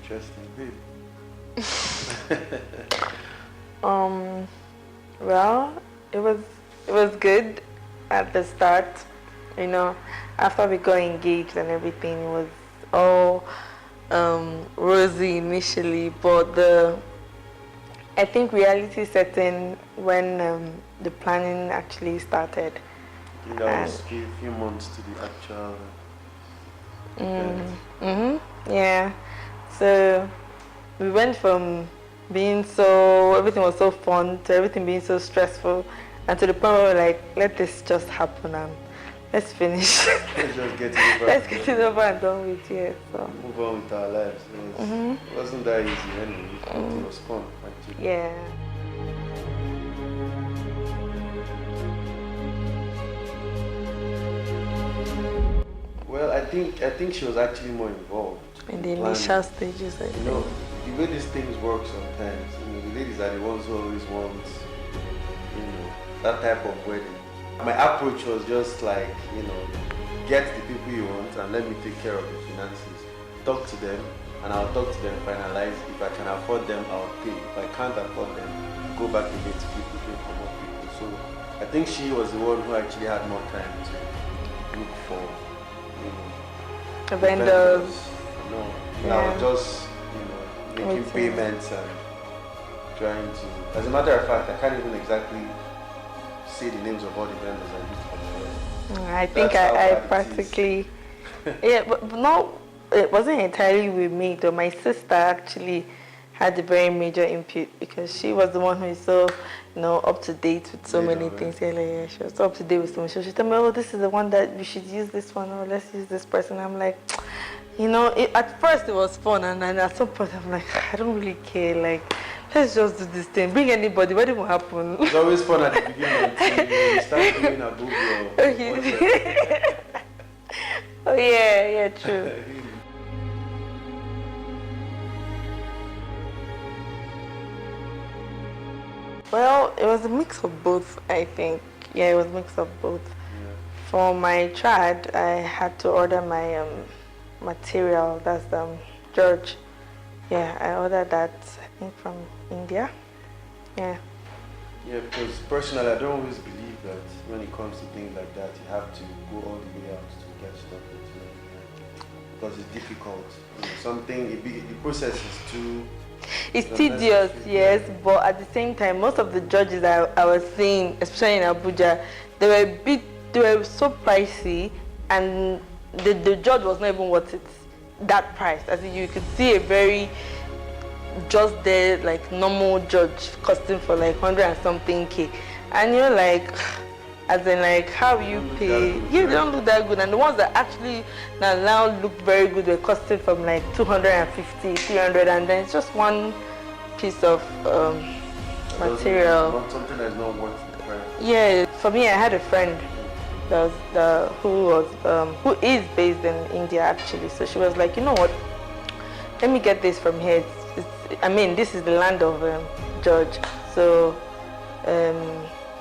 interesting, babe. Well, it was good at the start. You know, after we got engaged and everything, it was all rosy initially, but I think reality set in when the planning actually started. I think that was a few months to the actual event. Yeah. So we went from being so everything was so fun to everything being so stressful, and to the point where we're like, let this just happen and let's finish. Let's just get it over. Let's get it over and done with, yeah. So move on with our lives. It wasn't that easy anyway. It was fun actually. yeah. Well, I think she was actually more involved In the initial stages, I think. You know, the way these things work sometimes, the ladies are the ones who always want, that type of wedding. My approach was just like, get the people you want and let me take care of the finances. Talk to them and I'll talk to them, finalize. If I can afford them, I'll pay. If I can't afford them, go back again to people, pay for more people. So I think she was the one who actually had more time to look for, vendors. I was just, making payments and trying to. As a matter of fact, I can't even exactly say the names of all the vendors I used for my wedding. I think I practically, yeah, but no, it wasn't entirely with me though. My sister actually had a very major input because she was the one who is so, up to date with so many things. Yeah, she was so up to date with so much. She told me, oh, this is the one that we should use this one, or let's use this person. I'm like, at first it was fun, and then at some point I'm like, I don't really care. Like, let's just do this thing. Bring anybody. What will happen? It's always fun at the beginning until you start doing Abuja. Oh yeah, true. Well, it was a mix of both, I think. Yeah, it was a mix of both. Yeah. For my trad, I had to order my material, that's George. Yeah, I ordered that, I think, from India. Yeah. Yeah, because personally, I don't always believe that when it comes to things like that, you have to go all the way out to get stuff because it's difficult. The process is too... It's tedious, yes, but at the same time, most of the judges I was seeing, especially in Abuja, they were so pricey, and the judge was not even worth it, that price. As in, you could see a very just there, like normal judge costing for like 100 and something K, and you're like, as in like, how you pay? Yeah, they don't look that good, and the ones that actually now look very good were costing from like 250, 300, and then it's just one piece of material. Not something that's not worth the price. Yeah, for me, I had a friend who is based in India actually. So she was like, you know what? Let me get this from here. This is the land of George. So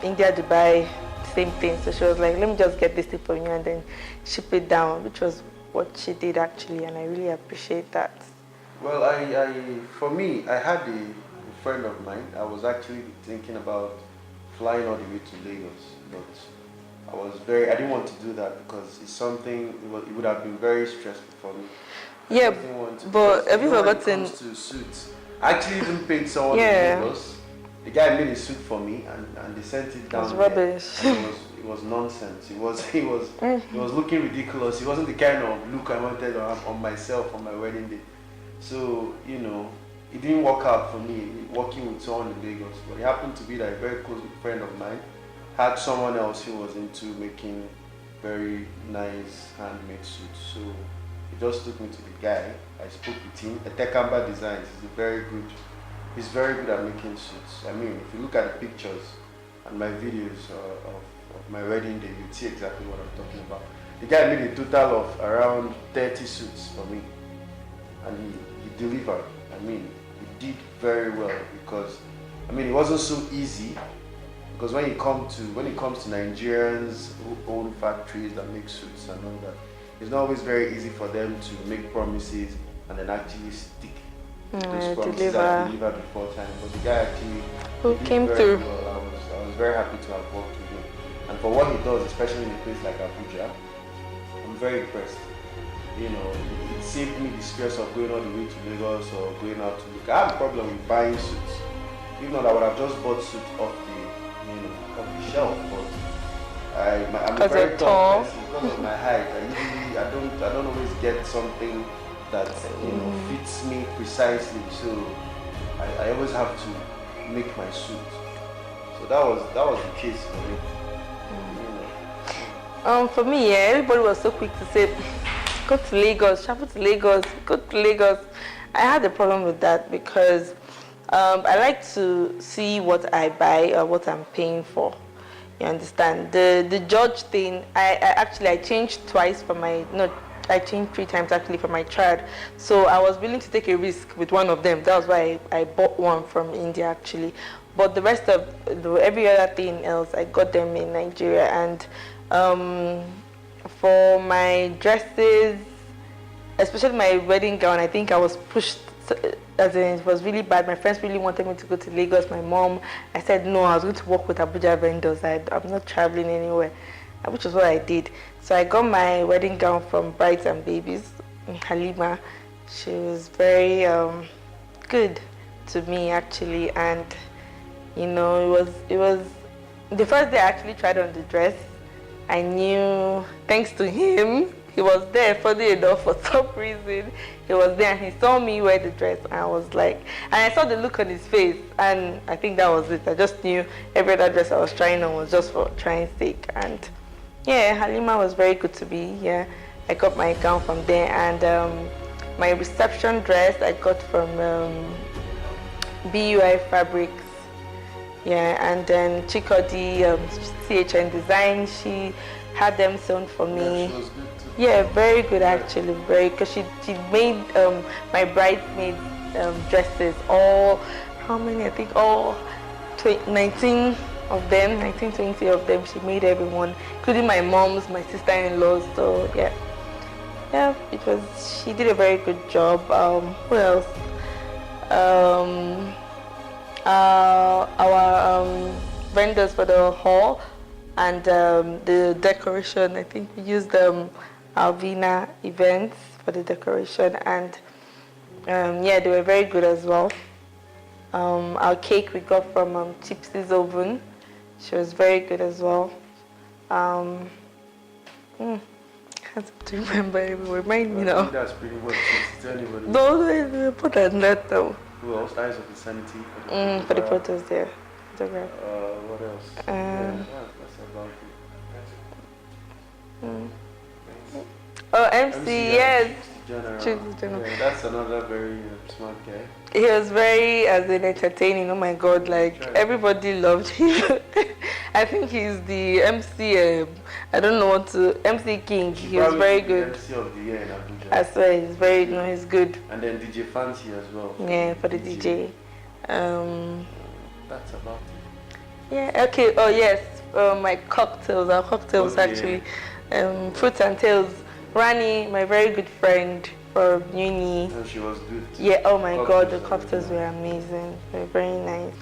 India, Dubai, same thing. So she was like, let me just get this thing from you and then ship it down, which was what she did actually, and I really appreciate that. Well, for me, I had a friend of mine. I was actually thinking about flying all the way to Lagos, but I didn't want to do that because it's something, it would have been very stressful for me. Yeah, but have you forgotten? When it comes to suits, I actually even paid someone in Lagos. The guy made a suit for me and they sent it down. It was rubbish. It was nonsense. He was looking ridiculous. It wasn't the kind of look I wanted on myself on my wedding day. So, it didn't work out for me working with someone in Lagos. But it happened to be that a very close friend of mine had someone else who was into making very nice handmade suits. So he just took me to the guy. I spoke with him. Etekamba Designs. He's very good at making suits. If you look at the pictures and my videos of my wedding day, you'd see exactly what I'm talking about. The guy made a total of around 30 suits for me. And he delivered. He did very well because, it wasn't so easy. Because when it comes to Nigerians who own factories that make suits and all that, it's not always very easy for them to make promises and then actually stick those promises I delivered before time. But the guy actually came very through. well. I was very happy to have worked with him. And for what he does, especially in a place like Abuja, I'm very impressed. You know, it saved me the stress of going all the way to Lagos or going out to look. I have a problem with buying suits. If not, I would have just bought suits off the shelf. But I'm a very tall person because of my height. I don't always get something that fits me precisely. So I always have to make my suit. So that was the case for me. For me, everybody was so quick to say, go to Lagos, travel to Lagos, go to Lagos. I had a problem with that because I like to see what I buy or what I'm paying for. You understand? The judge thing, I changed twice for I changed 3 times actually for my child. So I was willing to take a risk with one of them. That was why I bought one from India actually. But the rest of every other thing else, I got them in Nigeria. And for my dresses, especially my wedding gown, I think I was pushed, as in it was really bad. My friends really wanted me to go to Lagos. My mom, I said no, I was going to work with Abuja vendors. I'm not traveling anywhere, which is what I did. So I got my wedding gown from Brides and Babies, Halima. She was very good to me actually, and it was the first day I actually tried on the dress. I knew, thanks to him, he was there, funny enough, for some reason. He was there and he saw me wear the dress, and I was like, and I saw the look on his face, and I think that was it. I just knew every other dress I was trying on was just for trying sake. And yeah, Halima was very good to me. Yeah, I got my gown from there, and my reception dress I got from BUI Fabrics. Yeah, and then Chikodi, CHN Design, she had them sewn for me. Yeah, she was good too. Yeah, very good actually, because she made my bridesmaids dresses, all, how many, I think all 19 of them, 19, 20 of them, she made everyone, including my mom's, my sister-in-laws, so yeah, she did a very good job. Who else? Our vendors for the hall and the decoration, I think we used Alvina Events for the decoration, and they were very good as well. Our cake we got from Chipsy's Oven. She was very good as well. I can't remember. Remind me now. I think that's pretty much it to anybody. No, put that though. Who else? Eyes of Insanity. For the photos there. Photograph. What else? That's about it. Oh, MC, yes. General. Yeah, that's another very smart guy. He was very, entertaining. Oh my God, everybody loved him. I think he's the MC. I don't know what to. MC King. He was very good. MC of the year in Abuja. I swear, he's very. He's good. And then DJ Fancy as well. Yeah, for the DJ. That's about it. Yeah. Okay. Oh yes. My cocktails. Our cocktails actually. Fruits and Tails. Rani, my very good friend from uni. And she was good too. Yeah, oh my God, the cocktails were amazing. They were very nice.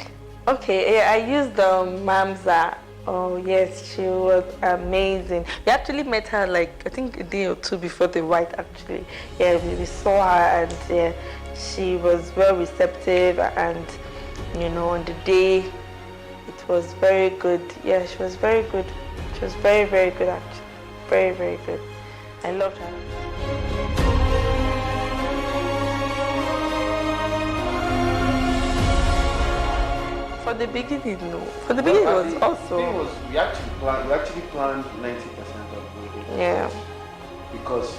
Okay, yeah, I used Mamza. Oh yes, she was amazing. We actually met her I think a day or 2 before the white actually. Yeah, we saw her, and yeah, she was well receptive, and on the day it was very good. Yeah, she was very good. She was very, very good actually. Very, very good. I loved her. For the beginning, no. For the beginning, it was also. We actually planned 90% of it. Yeah. Because.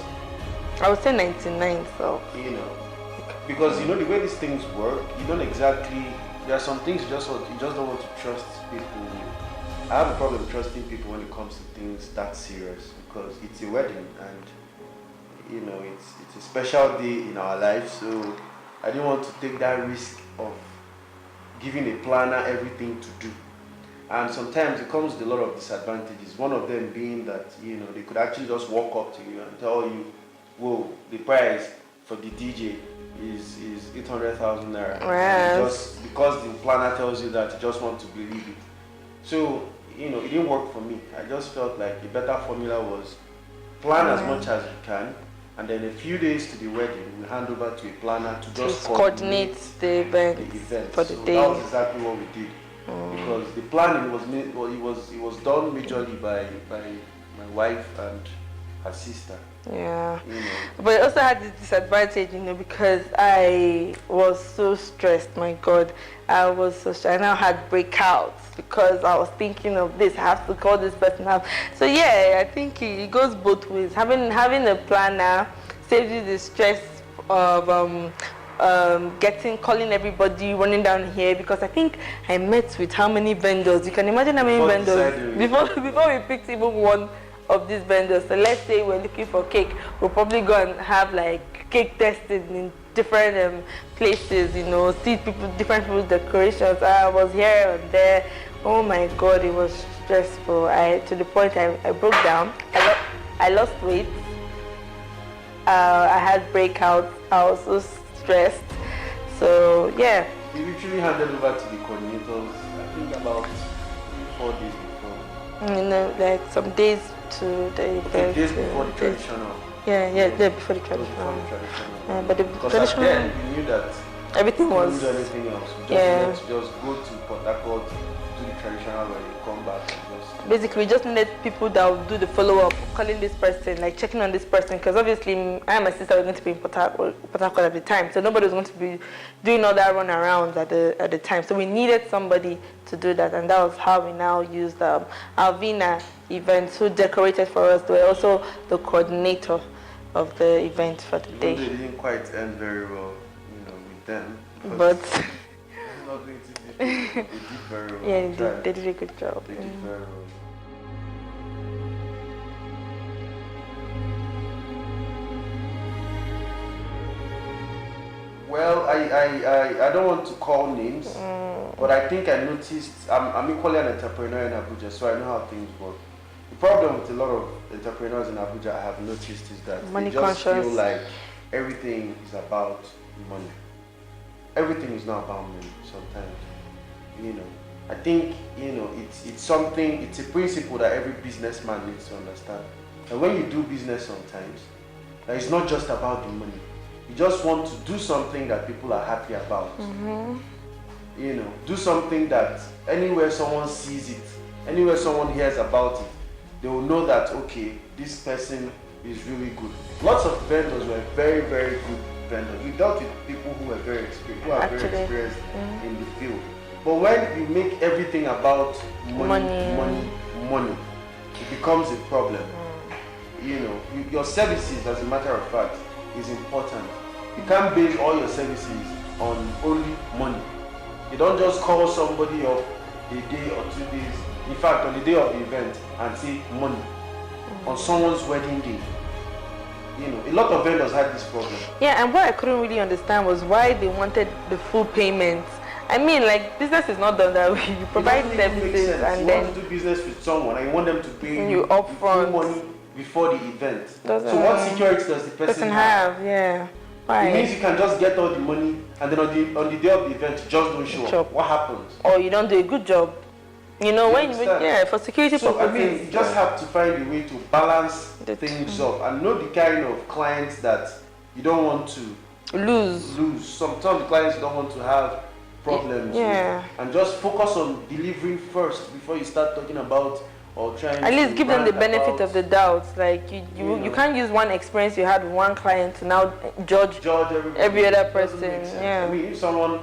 I would say 99. So. Because the way these things work, you don't exactly. There are some things you just don't want to trust people with. I have a problem trusting people when it comes to things that serious, because it's a wedding and it's a special day in our lives, so I didn't want to take that risk of giving a planner everything to do. And sometimes it comes with a lot of disadvantages. One of them being that they could actually just walk up to you and tell you, whoa, the price for the DJ is 800,000 naira. Yes. Just because the planner tells you that, you just want to believe it. So, it didn't work for me. I just felt like a better formula was plan as much as you can, and then a few days to the wedding, we hand over to a planner to just coordinate the event for the day. That was exactly what we did. Because the planning was done majorly by my wife and her sister. Yeah. But it also had this disadvantage, because I was so stressed. My God, I was so stressed. I now had breakouts because I was thinking of this. I have to call this person up. So yeah, I think it goes both ways. Having a planner saves you the stress of calling everybody, running down here, because I think I met with how many vendors? You can imagine how many vendors before we picked even one of these vendors. So let's say we're looking for cake, we'll probably go and have like cake tested in different places, see different people's decorations. I was here and there. Oh my God, it was stressful. To the point I broke down. I lost weight. I had breakouts. I was so stressed. So yeah. We literally handed over to the coordinators, I think about 4 days before. Like some days to the event. Days before the traditional. Yeah, before the traditional. But the because traditional. Then we knew that everything was. We couldn't do anything else. We just go to Port Harcourt, do the traditional, when you come back. Basically, we just needed people that would do the follow-up, calling this person, like checking on this person, because obviously I and my sister were going to be in Port Harcourt at the time, so nobody was going to be doing all that run around at the time. So we needed somebody to do that, and that was how we now used Alvina Events, who decorated for us. They were also the coordinator of the event for the day. They didn't quite end very well, with them. But they did very well. Yeah, they did a good job. They did very well. Well, I don't want to call names, but I think I noticed, I'm equally an entrepreneur in Abuja, so I know how things work. The problem with a lot of entrepreneurs in Abuja, I have noticed, is that money they just conscious. feel like everything is about money. Everything is not about money sometimes. I think, it's something, it's a principle that every businessman needs to understand. And when you do business sometimes, it's not just about the money. You just want to do something that people are happy about. Do something that anywhere someone sees it, anywhere someone hears about it, they will know that, okay, this person is really good. Lots of vendors were very, very good vendors. We dealt with people who were very experienced, very experienced in the field. But when you make everything about money, it becomes a problem. Your services, as a matter of fact, is important. You can't base all your services on only money. You don't just call somebody up a day or 2 days, in fact on the day of the event, and say money on someone's wedding day. A lot of vendors had this problem. Yeah, and what I couldn't really understand was why they wanted the full payment. I mean, like, business is not done that way. You provide services and then you want to do business with someone and you want them to pay you upfront money before the event. So what security does the person have? Yeah. Why? It means you can just get all the money and then on the day of the event you just don't show up. What happens? Or you don't do a good job. For security purposes. I mean, you just have to find a way to balance things up and know the kind of clients that you don't want to lose. Sometimes the clients you don't want to have problems. And just focus on delivering first before you start talking about or trying at least give them the benefit of the doubt. Like you can't use one experience you had with one client to now judge every other person. I mean, if someone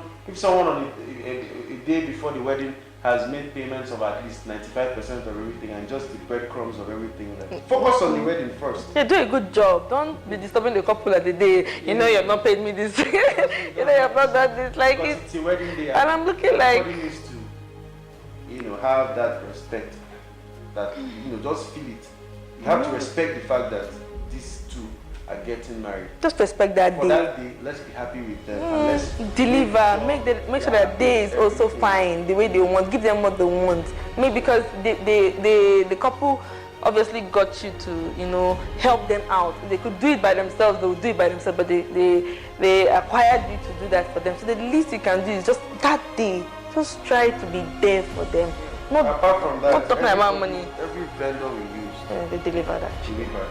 on a day before the wedding has made payments of at least 95% of everything and just the breadcrumbs of everything, focus on the wedding first. Yeah, do a good job. Don't be disturbing the couple at the day. You know you've not paid me this. You know you've not done this. Like it's a wedding day. And I'm looking like everybody needs to, have that respect. That just feel it. You have to respect the fact that these two are getting married. Just respect that For day. that day, let's be happy with them and let's deliver. Make sure that day is also fine the way they want. Give them what they want. Maybe because the couple obviously got you to, you know, help them out. If they could do it by themselves, they would do it by themselves, but they acquired you to do that for them. So the least you can do is just that day, just try to be there for them. Not, apart from that, not talking about money. Every vendor we used, they delivered that.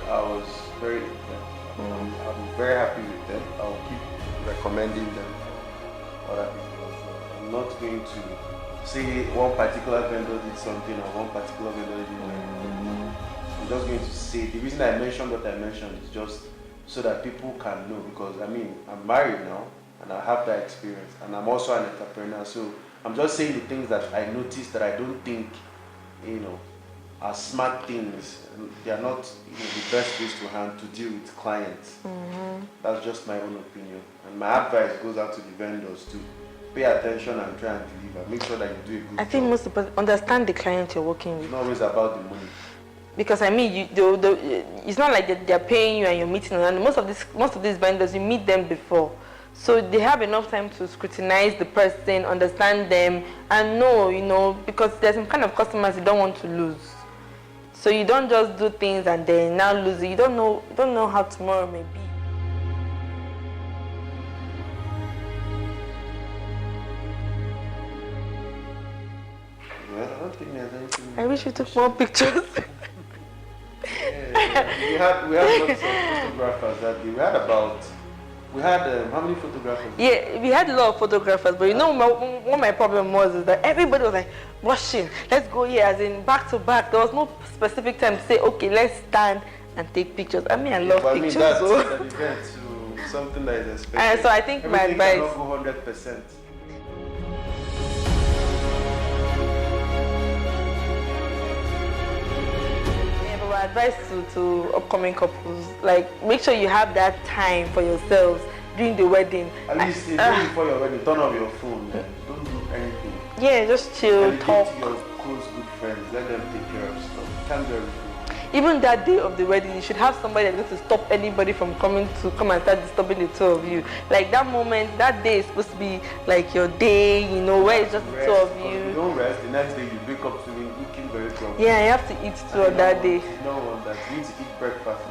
I was very impressed. I'm very happy with them. I'll keep recommending them. I'm not going to say one particular vendor did something or one particular vendor did something. I'm just going to say the reason I mentioned what I mentioned is just so that people can know, because I mean I'm married now and I have that experience and I'm also an entrepreneur, so I'm just saying the things that I noticed that I don't think, you know, are smart things. They are not, you know, the best ways to hand to deal with clients. That's just my own opinion. And my advice goes out to the vendors to pay attention and try and deliver. Make sure that you do a good job. I think most important, understand the client you're working with. It's not always about the money. Because I mean, it's not like they're paying you and you're meeting them. And most of these vendors, you meet them before. So they have enough time to scrutinize the person, understand them, and know, you know, because there's some kind of customers you don't want to lose. So you don't just do things and then now lose it. You don't know how tomorrow may be. Well, I don't think there's anything. I wish we took more pictures. We had lots of photographers that day. We had how many photographers? Yeah, we had a lot of photographers, but you know what my problem was is that everybody was like rushing. Let's go here, as in back to back. There was no specific time to say, okay, let's stand and take pictures. I mean, I love pictures. That's an event to something that is expected. So I think my advice. Cannot go 100%. My advice to upcoming couples, like, make sure you have that time for yourselves during the wedding. At least before your wedding, turn off your phone. Don't do anything. Yeah, just chill, talk. To your close good friends, let them take care of stuff. You can't do everything. Even that day of the wedding, you should have somebody that's going to stop anybody from coming to come and start disturbing the two of you. Like that moment, that day is supposed to be like your day, you know, where it's just the two of you. If you don't rest, the next day you wake up to looking very grumpy. Yeah, you have to eat too on that day. You don't want that. You need to eat breakfast.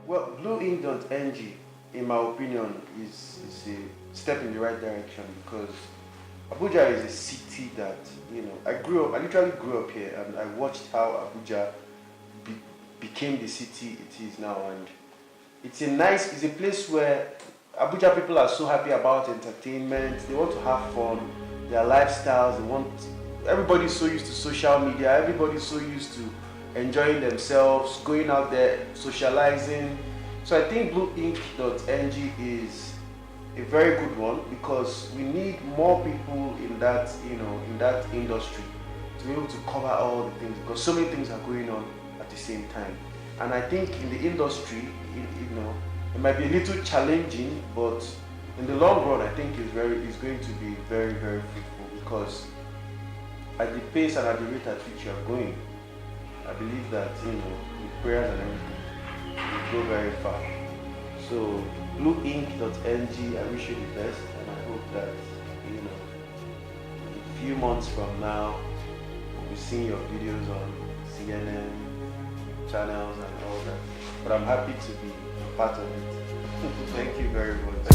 Well, blueink.ng, in my opinion, is a step in the right direction, because Abuja is a city that, you know, I literally grew up here, and I watched how Abuja became the city it is now, and it's a place where Abuja people are so happy about entertainment. They want to have fun, their lifestyles. Everybody's so used to social media. Everybody's so used to enjoying themselves, going out there, socializing. So I think blueink.ng is a very good one, because we need more people in that, you know, in that industry to be able to cover all the things, because so many things are going on at the same time. And I think in the industry, you know, it might be a little challenging, but in the long run, I think it's going to be very, very fruitful, because at the pace and at the rate at which you are going, I believe that, you know, with prayers and everything, you go very far. So blueink.ng, I wish you the best, and I hope that, you know, a few months from now, we'll be seeing your videos on CNN channels and all that. But I'm happy to be part of it. Thank you very much.